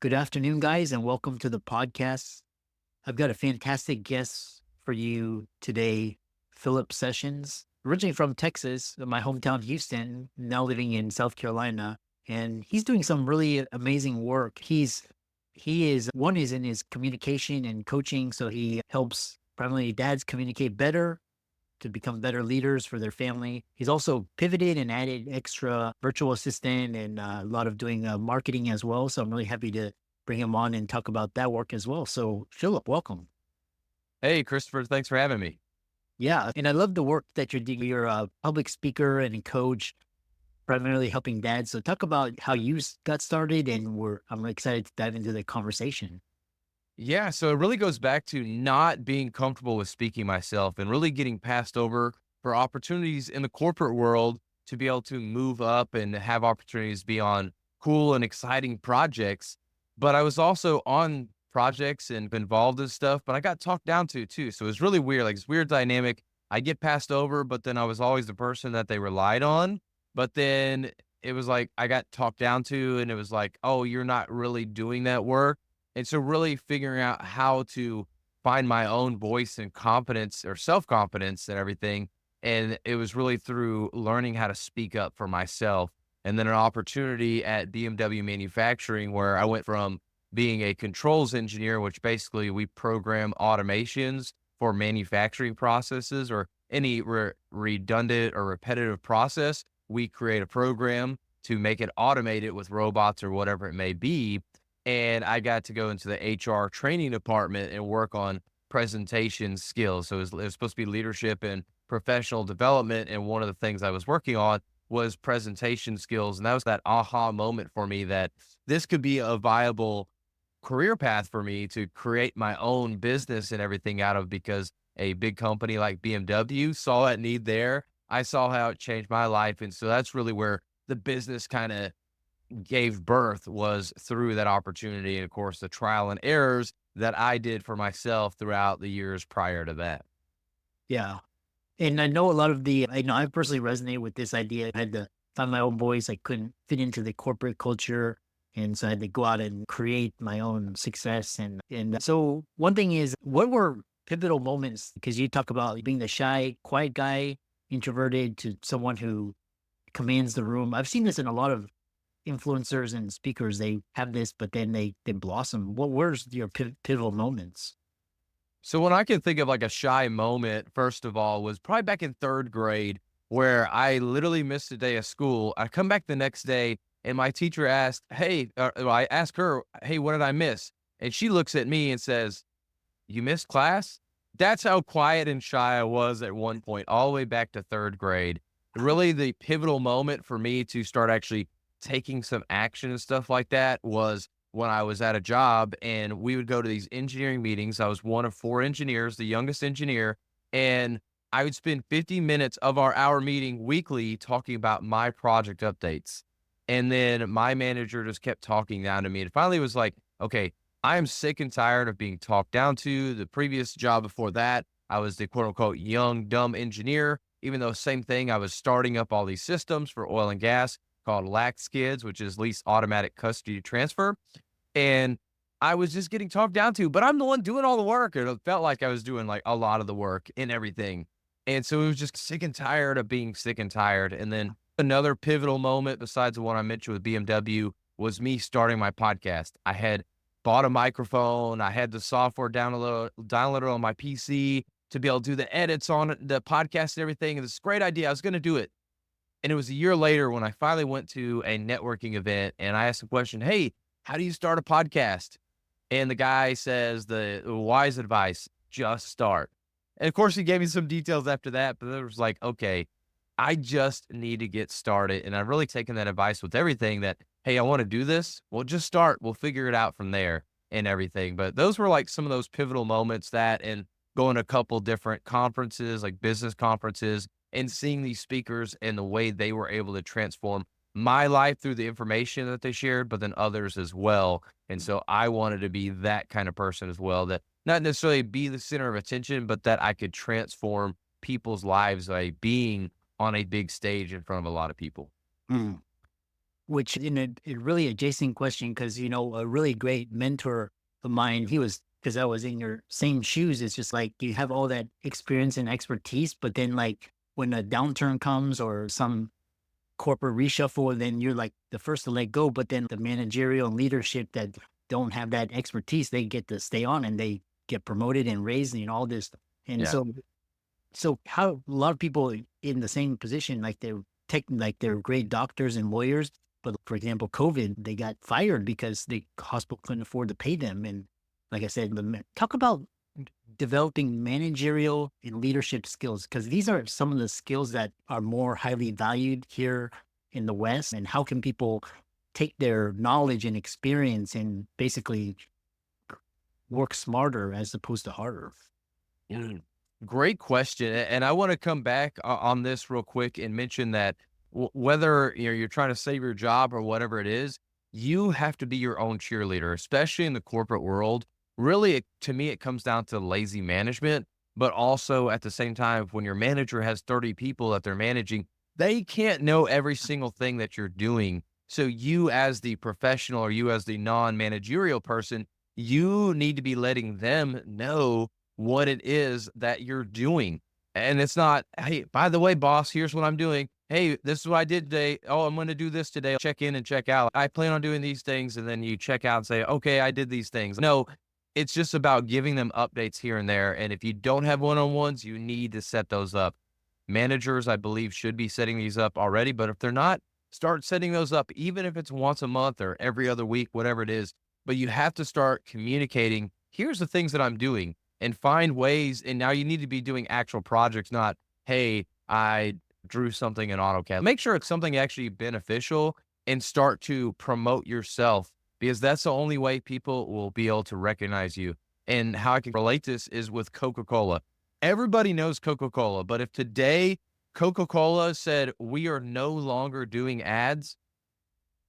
Good afternoon, guys, and welcome to the podcast. I've got a fantastic guest for you today, Philip Sessions, originally from Texas, my hometown, Houston, now living in South Carolina, and he's doing some really amazing work. He is one is in his communication and coaching, so he helps primarily dads communicate better to become better leaders for their family. He's also pivoted and added extra virtual assistant and a lot of doing marketing as well. So I'm really happy to bring him on and talk about that work as well. So Philip, welcome. Hey, Christopher, thanks for having me. Yeah, and I love the work that you're doing. You're a public speaker and a coach, primarily helping dads. So talk about how you got started, and I'm excited to dive into the conversation. Yeah, so it really goes back to not being comfortable with speaking myself and really getting passed over for opportunities in the corporate world to be able to move up and have opportunities be on cool and exciting projects. But I was also on projects and involved in stuff, but I got talked down to too. So it was really weird, like this weird dynamic. I get passed over, but then I was always the person that they relied on. But then it was like I got talked down to, and it was like, oh, you're not really doing that work. And so really figuring out how to find my own voice and confidence or self-confidence and everything. And it was really through learning how to speak up for myself. And then an opportunity at BMW Manufacturing where I went from being a controls engineer, which basically we program automations for manufacturing processes or any redundant or repetitive process. We create a program to make it automated with robots or whatever it may be. And I got to go into the HR training department and work on presentation skills. So it was supposed to be leadership and professional development. And one of the things I was working on was presentation skills. And that was that aha moment for me that this could be a viable career path for me to create my own business and everything out of, because a big company like BMW saw that need there. I saw how it changed my life. And so that's really where the business kind of gave birth, was through that opportunity. And of course, the trial and errors that I did for myself throughout the years prior to that. Yeah. And I know a lot of I personally resonate with this idea. I had to find my own voice. I couldn't fit into the corporate culture. And so I had to go out and create my own success. And so one thing is, what were pivotal moments? Because you talk about being the shy, quiet guy, introverted to someone who commands the room. I've seen this in a lot of influencers and speakers. They have this, but then they blossom. What were your pivotal moments? So when I can think of like a shy moment, first of all, was probably back in third grade where I literally missed a day of school. I come back the next day and my teacher asked, hey, I asked her, hey, what did I miss? And she looks at me and says, you missed class? That's how quiet and shy I was at one point, all the way back to third grade. Really, the pivotal moment for me to start actually taking some action and stuff like that was when I was at a job and we would go to these engineering meetings. I was one of four engineers, the youngest engineer, and I would spend 50 minutes of our hour meeting weekly talking about my project updates. And then my manager just kept talking down to me. And finally it was like, okay, I am sick and tired of being talked down to. The previous job before that, I was the quote unquote young, dumb engineer, even though same thing, I was starting up all these systems for oil and gas called LAC skids, which is least automatic custody transfer. And I was just getting talked down to, but I'm the one doing all the work. It felt like I was doing like a lot of the work and everything. And so it was just sick and tired of being sick and tired. And then another pivotal moment besides the one I mentioned with BMW was me starting my podcast. I had bought a microphone. I had the software downloaded on my PC to be able to do the edits on the podcast and everything. And it's a great idea. I was going to do it. And it was a year later when I finally went to a networking event and I asked the question, hey, how do you start a podcast? And the guy says the wise advice, just start. And of course, he gave me some details after that, but it was like, okay, I just need to get started. And I've really taken that advice with everything that, hey, I want to do this. Well, just start. We'll figure it out from there and everything. But those were like some of those pivotal moments, that and going to a couple different conferences, like business conferences, and seeing these speakers and the way they were able to transform my life through the information that they shared, but then others as well. And so I wanted to be that kind of person as well, that not necessarily be the center of attention, but that I could transform people's lives by being on a big stage in front of a lot of people. Mm. which in a really adjacent question, because, a really great mentor of mine, he was, because I was in your same shoes. It's just like you have all that experience and expertise, but then like when a downturn comes or some corporate reshuffle, then you're like the first to let go. But then the managerial and leadership that don't have that expertise, they get to stay on and they get promoted and raised and all this. And Yeah. so how a lot of people in the same position, like they're great doctors and lawyers, but for example, COVID, they got fired because the hospital couldn't afford to pay them. And like I said, talk about developing managerial and leadership skills, because these are some of the skills that are more highly valued here in the West. And how can people take their knowledge and experience and basically work smarter as opposed to harder? Mm. Great question. And I want to come back on this real quick and mention that whether you're trying to save your job or whatever it is, you have to be your own cheerleader, especially in the corporate world. Really, to me, it comes down to lazy management, but also at the same time, when your manager has 30 people that they're managing, they can't know every single thing that you're doing. So you as the professional or you as the non-managerial person, you need to be letting them know what it is that you're doing. And it's not, hey, by the way, boss, here's what I'm doing. Hey, this is what I did today. Oh, I'm going to do this today. Check in and check out. I plan on doing these things. And then you check out and say, okay, I did these things. No, it's just about giving them updates here and there. And if you don't have one-on-ones, you need to set those up. Managers, I believe, should be setting these up already. But if they're not, start setting those up, even if it's once a month or every other week, whatever it is. But you have to start communicating. Here's the things that I'm doing. And find ways. And now you need to be doing actual projects, not, hey, I drew something in AutoCAD. Make sure it's something actually beneficial and start to promote yourself, because that's the only way people will be able to recognize you. And how I can relate this is with Coca-Cola. Everybody knows Coca-Cola, but if today Coca-Cola said, we are no longer doing ads,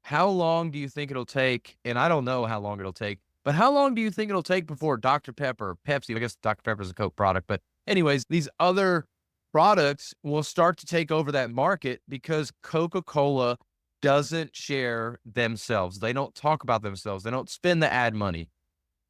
how long do you think it'll take? And I don't know how long it'll take, but how long do you think it'll take before Dr. Pepper, Pepsi, I guess Dr. Pepper is a Coke product, but anyways, these other products will start to take over that market because Coca-Cola doesn't share themselves. They don't talk about themselves. They don't spend the ad money.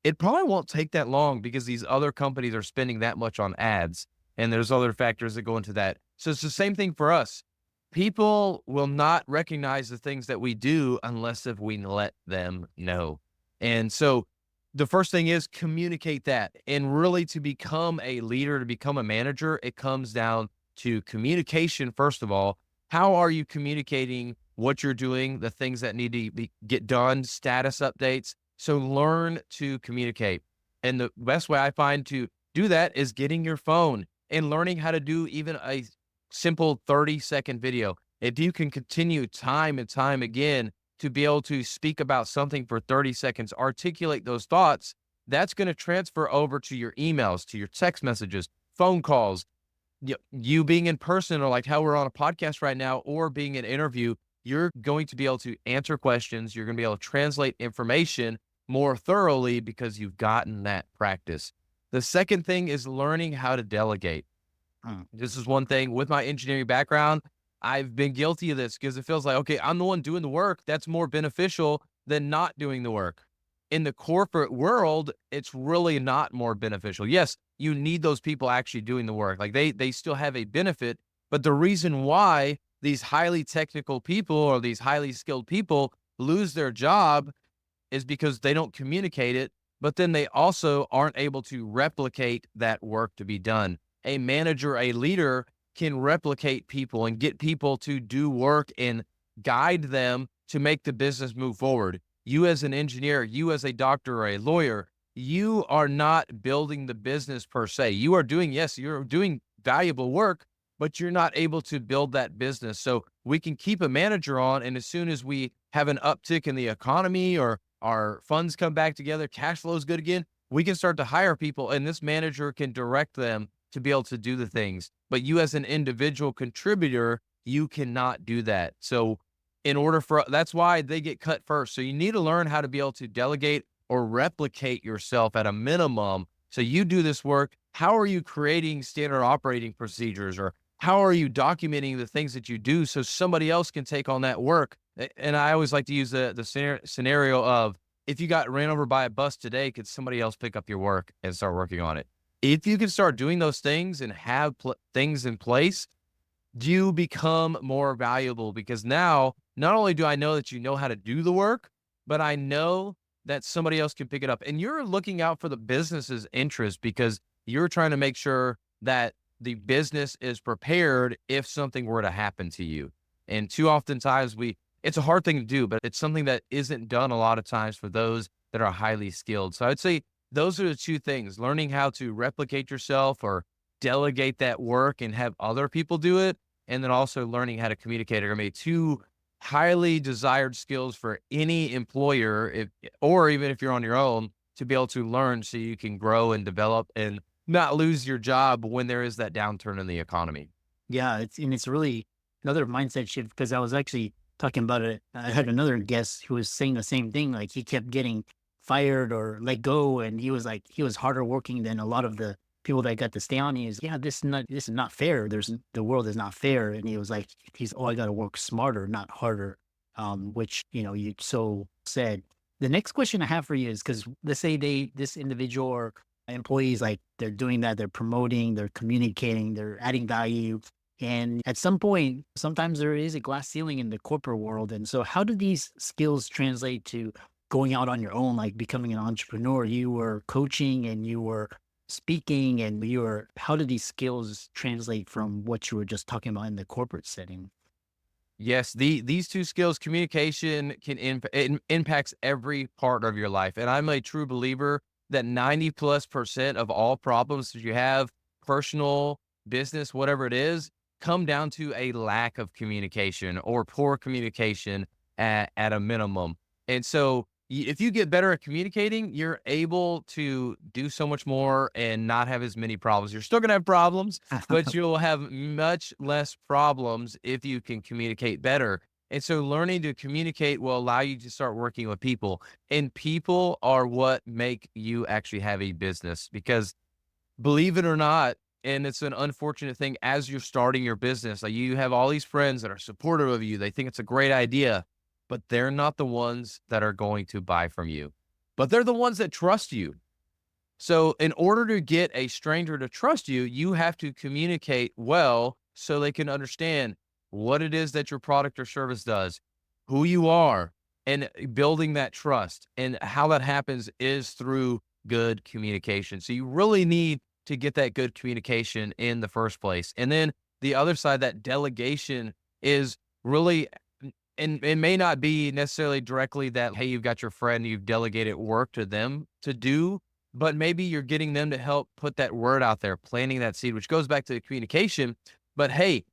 It probably won't take that long because these other companies are spending that much on ads, and there's other factors that go into that. So it's the same thing for us. People will not recognize the things that we do unless if we let them know. And so the first thing is communicate that. And really, to become a leader, to become a manager, it comes down to communication. First of all, how are you communicating what you're doing, the things that need to get done, status updates? So learn to communicate. And the best way I find to do that is getting your phone and learning how to do even a simple 30-second video. If you can continue time and time again to be able to speak about something for 30 seconds, articulate those thoughts, that's going to transfer over to your emails, to your text messages, phone calls, you being in person, or like how we're on a podcast right now, or being an interview. You're going to be able to answer questions. You're going to be able to translate information more thoroughly because you've gotten that practice. The second thing is learning how to delegate. This is one thing with my engineering background. I've been guilty of this because it feels like, okay, I'm the one doing the work. That's more beneficial than not doing the work. In the corporate world, it's really not more beneficial. Yes, you need those people actually doing the work. Like they still have a benefit, but the reason why these highly technical people or these highly skilled people lose their job is because they don't communicate it, but then they also aren't able to replicate that work to be done. A manager, a leader can replicate people and get people to do work and guide them to make the business move forward. You as an engineer, you as a doctor or a lawyer, you are not building the business per se. You are doing, yes, you're doing valuable work, but you're not able to build that business. So we can keep a manager on, and as soon as we have an uptick in the economy or our funds come back together, cash flow is good again, we can start to hire people, and this manager can direct them to be able to do the things. But you as an individual contributor, you cannot do that. So that's why they get cut first. So you need to learn how to be able to delegate or replicate yourself at a minimum. So you do this work. How are you creating standard operating procedures, or how are you documenting the things that you do so somebody else can take on that work And I always like to use the scenario of, if you got ran over by a bus today, could somebody else pick up your work and start working on it? If you can start doing those things and have things in place, you become more valuable, because now not only do I know that you know how to do the work, but I know that somebody else can pick it up. And you're looking out for the business's interest, because you're trying to make sure that the business is prepared if something were to happen to you. And too oftentimes it's a hard thing to do, but it's something that isn't done a lot of times for those that are highly skilled. So I'd say those are the two things: learning how to replicate yourself or delegate that work and have other people do it. And then also learning how to communicate are going to be two highly desired skills for any employer, or even if you're on your own, to be able to learn so you can grow and develop and not lose your job when there is that downturn in the economy. Yeah, it's really another mindset shift, because I was actually talking about it. I had another guest who was saying the same thing. Like, he kept getting fired or let go, and he was like, he was harder working than a lot of the people that got to stay on. He is, yeah, this is not fair. The world is not fair. And he was like, I got to work smarter, not harder. Which, you so said. The next question I have for you is, because let's say this individual or employees, like, they're doing that, they're promoting, they're communicating, they're adding value. And at some point, sometimes there is a glass ceiling in the corporate world. And so how do these skills translate to going out on your own, like becoming an entrepreneur? You were coaching and you were speaking and how do these skills translate from what you were just talking about in the corporate setting? Yes, these two skills, communication can impacts every part of your life. And I'm a true believer that 90+% of all problems that you have, personal, business, whatever it is, come down to a lack of communication or poor communication at a minimum. And so if you get better at communicating, you're able to do so much more and not have as many problems. You're still going to have problems, but you'll have much less problems if you can communicate better. And so learning to communicate will allow you to start working with people, and people are what make you actually have a business. Because believe it or not, and it's an unfortunate thing, as you're starting your business, like, you have all these friends that are supportive of you. They think it's a great idea, but they're not the ones that are going to buy from you, but they're the ones that trust you. So in order to get a stranger to trust you, you have to communicate well so they can understand what it is that your product or service does, who you are, and building that trust. And how that happens is through good communication. So you really need to get that good communication in the first place. And then the other side, that delegation, is really, and it may not be necessarily directly that, hey, you've got your friend, you've delegated work to them to do, but maybe you're getting them to help put that word out there, planting that seed, which goes back to the communication. But hey,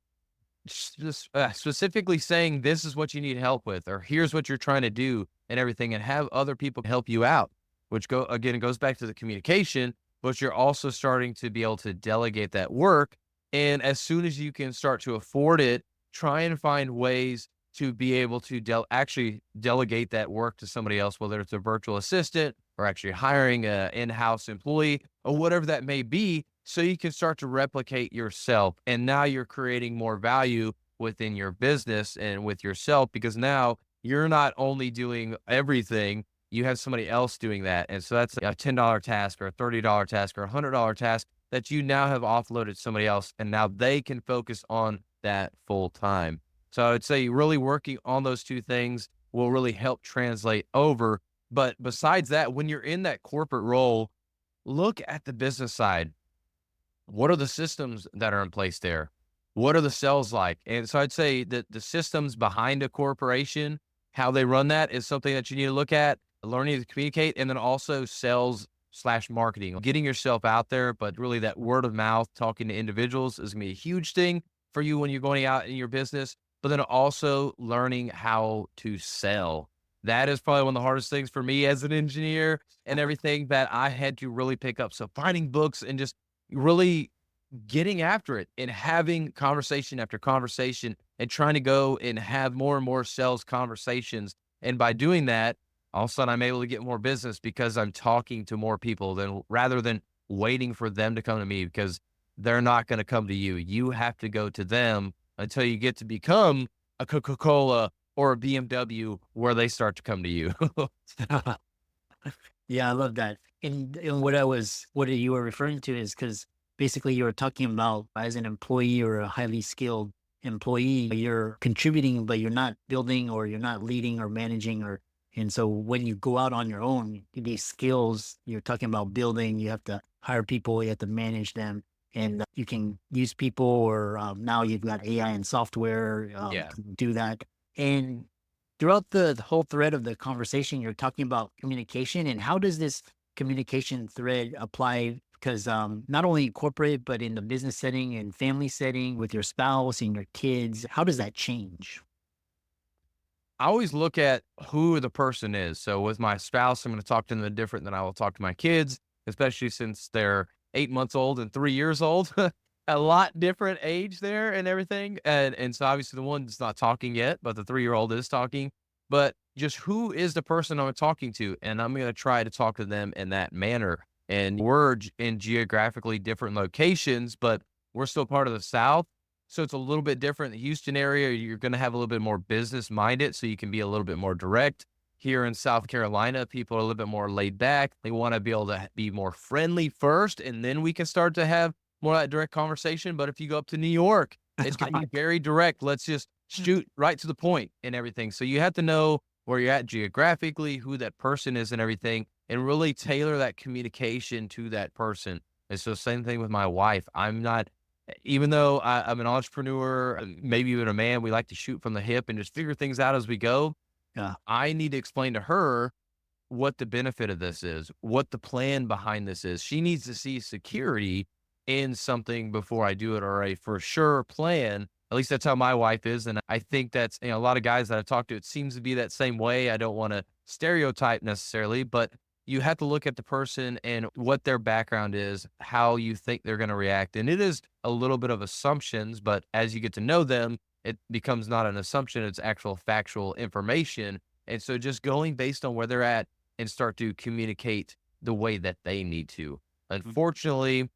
just specifically saying, this is what you need help with, or here's what you're trying to do and everything, and have other people help you out, which it goes back to the communication, but you're also starting to be able to delegate that work. And as soon as you can start to afford it, try and find ways to be able to actually delegate that work to somebody else, whether it's a virtual assistant or actually hiring an in-house employee or whatever that may be, so you can start to replicate yourself. And now you're creating more value within your business and with yourself, because now you're not only doing everything, you have somebody else doing that. And so that's a $10 task or a $30 task or a $100 task that you now have offloaded to somebody else, and now they can focus on that full time. So I would say really working on those two things will really help translate over. But besides that, when you're in that corporate role, look at the business side. What are the systems that are in place there? What are the sales like? And so I'd say that the systems behind a corporation, how they run that, is something that you need to look at, learning to communicate, and then also sales/marketing, getting yourself out there. But really that word of mouth, talking to individuals, is going to be a huge thing for you when you're going out in your business. But then also learning how to sell. That is probably one of the hardest things for me as an engineer and everything that I had to really pick up. So finding books and just really getting after it and having conversation after conversation and trying to go and have more and more sales conversations. And by doing that, all of a sudden I'm able to get more business because I'm talking to more people rather than waiting for them to come to me, because they're not going to come to you. You have to go to them until you get to become a Coca-Cola or a BMW where they start to come to you. Yeah, I love that. And what you were referring to is because basically you were talking about as an employee or a highly skilled employee, you're contributing, but you're not building or you're not leading or managing and so when you go out on your own, these skills you're talking about building, you have to hire people, you have to manage them, and you can use people or now you've got AI and software Yeah. to do that. And throughout the whole thread of the conversation, you're talking about communication and how does this communication thread apply? Because not only in corporate, but in the business setting and family setting with your spouse and your kids, how does that change? I always look at who the person is. So with my spouse, I'm going to talk to them different than I will talk to my kids, especially since they're 8 months old and 3 years old. A lot different age there and everything. And so obviously the one's not talking yet, but the 3-year-old is talking. But just who is the person I'm talking to? And I'm going to try to talk to them in that manner. And we're in geographically different locations, but we're still part of the South. So it's a little bit different. The Houston area, you're going to have a little bit more business minded, so you can be a little bit more direct. Here in South Carolina, people are a little bit more laid back. They want to be able to be more friendly first, and then we can start to have more of that direct conversation. But if you go up to New York, it's going to be very direct. Let's just shoot right to the point and everything. So you have to know where you're at geographically, who that person is and everything, and really tailor that communication to that person. And so same thing with my wife. I'm not even though I'm an entrepreneur, maybe even a man, we like to shoot from the hip and just figure things out as we go. Yeah. I need to explain to her what the benefit of this is, what the plan behind this is. She needs to see security in something before I do it, or a for sure plan. At least that's how my wife is. And I think that's, a lot of guys that I've talked to, it seems to be that same way. I don't want to stereotype necessarily, but you have to look at the person and what their background is, how you think they're going to react. And it is a little bit of assumptions, but as you get to know them, it becomes not an assumption, it's actual factual information. And so just going based on where they're at and start to communicate the way that they need to. Unfortunately,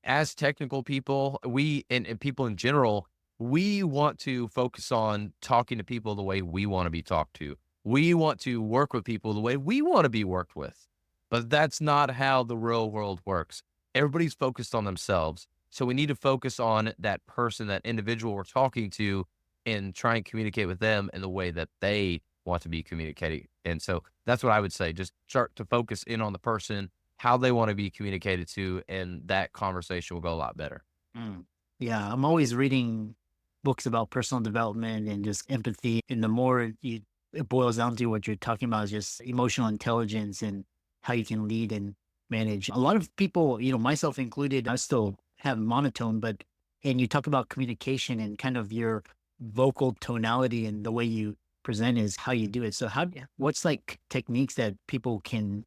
as technical people, and people in general, we want to focus on talking to people the way we want to be talked to. We want to work with people the way we want to be worked with. But that's not how the real world works. Everybody's focused on themselves. So we need to focus on that person, that individual we're talking to, and try and communicate with them in the way that they want to be communicating. And so that's what I would say. Just start to focus in on the person, how they want to be communicated to, and that conversation will go a lot better. Mm. Yeah, I'm always reading books about personal development and just empathy. And the more it boils down to what you're talking about is just emotional intelligence and how you can lead and manage. A lot of people, myself included, I still have monotone, and you talk about communication and kind of your vocal tonality and the way you present is how you do it. So what's like techniques that people can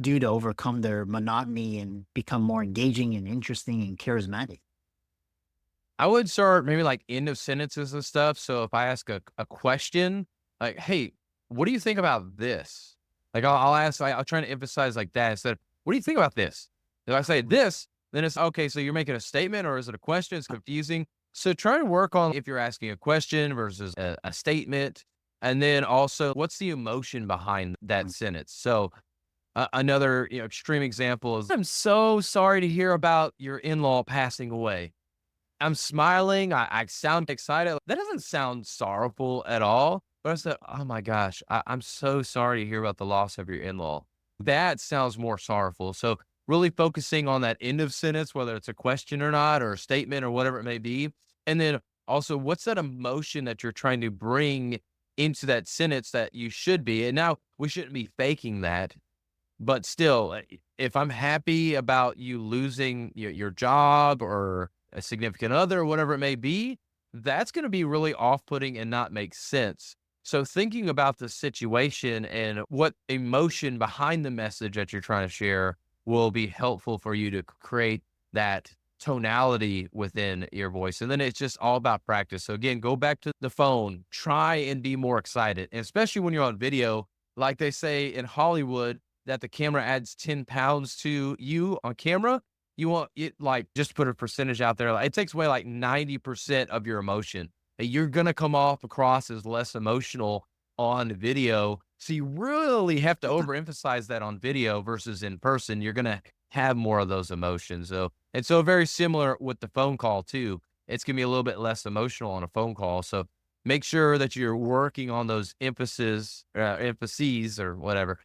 do to overcome their monotony and become more engaging and interesting and charismatic? I would start maybe like end of sentences and stuff. So if I ask a question, like, hey, what do you think about this? Like I'll ask, I'll try to emphasize like that instead of, what do you think about this? If I say this, then it's okay. So you're making a statement or is it a question? It's confusing. So try to work on if you're asking a question versus a statement. And then also what's the emotion behind that sentence? So another extreme example is, I'm so sorry to hear about your in-law passing away. I'm smiling. I sound excited. That doesn't sound sorrowful at all. But I said, oh my gosh, I'm so sorry to hear about the loss of your in-law. That sounds more sorrowful. So really focusing on that end of sentence, whether it's a question or not, or a statement or whatever it may be. And then also, what's that emotion that you're trying to bring into that sentence that you should be? And now we shouldn't be faking that. But still, if I'm happy about you losing your job or a significant other, or whatever it may be, that's going to be really off-putting and not make sense. So thinking about the situation and what emotion behind the message that you're trying to share will be helpful for you to create that tonality within your voice. And then it's just all about practice. So again, go back to the phone, try and be more excited, and especially when you're on video, like they say in Hollywood, that the camera adds 10 pounds to you on camera. You want it, like, just put a percentage out there. Like, it takes away like 90% of your emotion. you're going to come off across as less emotional on video. So you really have to overemphasize that on video versus in person. You're going to have more of those emotions. So very similar with the phone call too. It's going to be a little bit less emotional on a phone call. So make sure that you're working on those emphases or whatever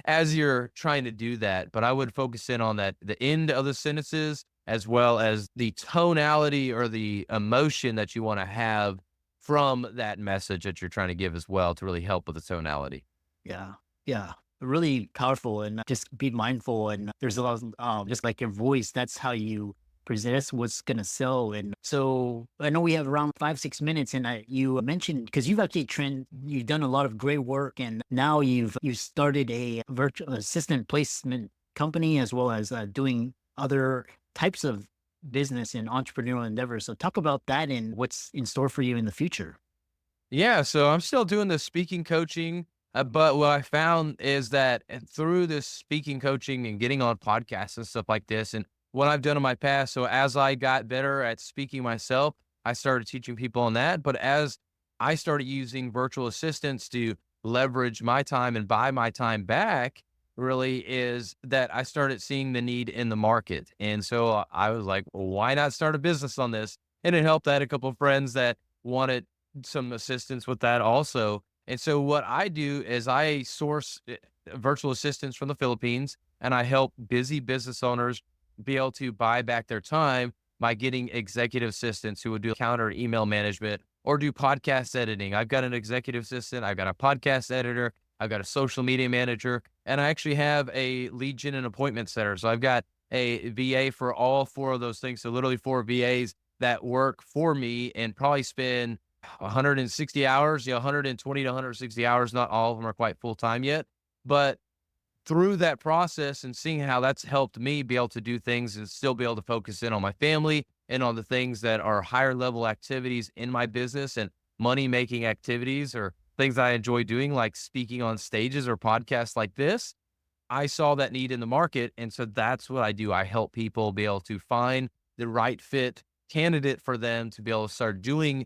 as you're trying to do that. But I would focus in on that, the end of the sentences, as well as the tonality or the emotion that you want to have from that message that you're trying to give as well to really help with the tonality. Yeah. Yeah. Really powerful, and just be mindful. And there's a lot of, just like your voice, that's how you present, that's what's going to sell. And so I know we have around 5, 6 minutes, and you mentioned, because you've actually you've done a lot of great work, and now you've started a virtual assistant placement company, as well as doing other types of business and entrepreneurial endeavors. So talk about that and what's in store for you in the future. Yeah, so I'm still doing the speaking coaching, but what I found is that through this speaking coaching and getting on podcasts and stuff like this, and what I've done in my past, so as I got better at speaking myself, I started teaching people on that. But as I started using virtual assistants to leverage my time and buy my time back, really is that I started seeing the need in the market. And so I was like, well, why not start a business on this? And it helped. I had a couple of friends that wanted some assistance with that also. And so what I do is I source virtual assistants from the Philippines, and I help busy business owners be able to buy back their time by getting executive assistants who would do calendar email management or do podcast editing. I've got an executive assistant. I've got a podcast editor. I've got a social media manager, and I actually have a lead gen and appointment setter. So I've got a VA for all four of those things. So literally 4 VAs that work for me and probably spend 160 hours, 120 to 160 hours. Not all of them are quite full time yet, but through that process and seeing how that's helped me be able to do things and still be able to focus in on my family and on the things that are higher level activities in my business and money making activities or things I enjoy doing, like speaking on stages or podcasts like this. I saw that need in the market. And so that's what I do. I help people be able to find the right fit candidate for them to be able to start doing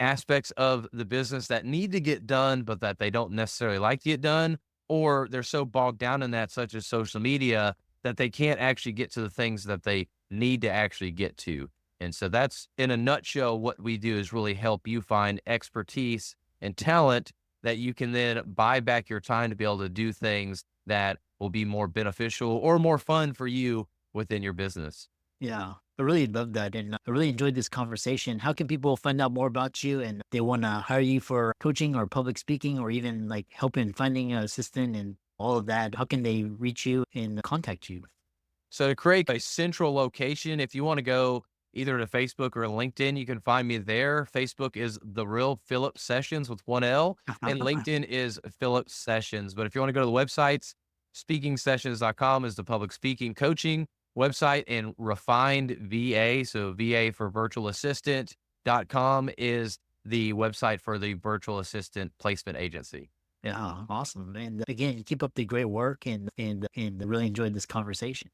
aspects of the business that need to get done, but that they don't necessarily like to get done, or they're so bogged down in that, such as social media, that they can't actually get to the things that they need to actually get to. And so that's, in a nutshell, what we do is really help you find expertise and talent that you can then buy back your time to be able to do things that will be more beneficial or more fun for you within your business. Yeah, I really love that. And I really enjoyed this conversation. How can people find out more about you, and they want to hire you for coaching or public speaking, or even like help in finding an assistant and all of that? How can they reach you and contact you? So to create a central location, if you want to go either to Facebook or LinkedIn, you can find me there. Facebook is The Real Philip Sessions with 1 L, and LinkedIn is Philip Sessions. But if you want to go to the websites, speakingsessions.com is the public speaking coaching website, and Refined VA, so VA for virtual assistant.com is the website for the virtual assistant placement agency. Yeah, awesome. And again, keep up the great work, and really enjoyed this conversation.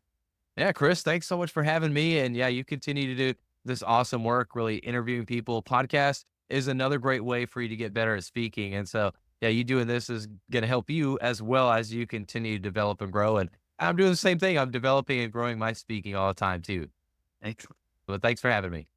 Yeah, Chris, thanks so much for having me. And yeah, you continue to do this awesome work, really interviewing people. Podcast is another great way for you to get better at speaking. And so, yeah, you doing this is going to help you as well as you continue to develop and grow. And I'm doing the same thing. I'm developing and growing my speaking all the time too. Excellent. But thanks for having me.